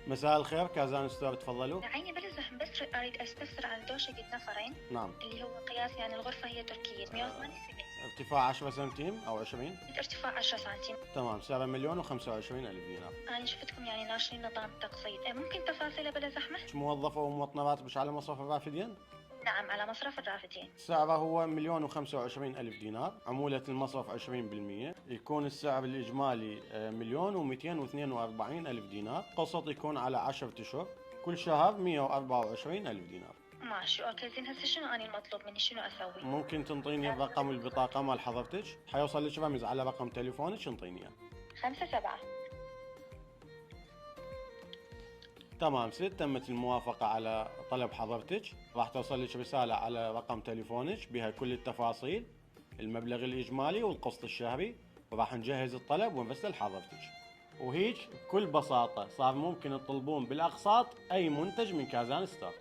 مساء الخير كازان ستور، تفضلوا. عيني بلا زحمة، بس أريد أستفسر عن دور شقة نفرين. نعم. اللي هو قياس، يعني الغرفة هي تركية 108 سنتي. ارتفاع 10 سنتيم أو 20. ارتفاع 10 سنتيم. تمام، سعره 1,25,000 دينار. أنا شفتكم يعني ناشرين نظام تقسيط، ممكن تفاصيله بلا زحمة؟ موظفة ومواطنة راتبش على مصرف الرافدين. نعم، على مصرف الرافدين. سعره هو 1,25,000 دينار، عمولة المصرف 20%. يكون السعر الإجمالي 1,242,000 دينار. قسط يكون على 10 أشهر، كل شهر 124,000 دينار. ماشي، أوكي زين. هسه شنو أنا المطلوب مني، شنو أسوي؟ ممكن تنطيني رقم البطاقة مال حضرتك؟ حيوصل لك رمز على رقم تليفونك، انطيني اياه. 5-7. تمام، تمت الموافقة على طلب حضرتك. راح توصل لك رسالة على رقم تليفونك بها كل التفاصيل، المبلغ الإجمالي والقسط الشهري، وراح نجهز الطلب ونرسل حضرتك. وهيك بكل بساطة صار ممكن تطلبون بالأقساط أي منتج من كازان ستور.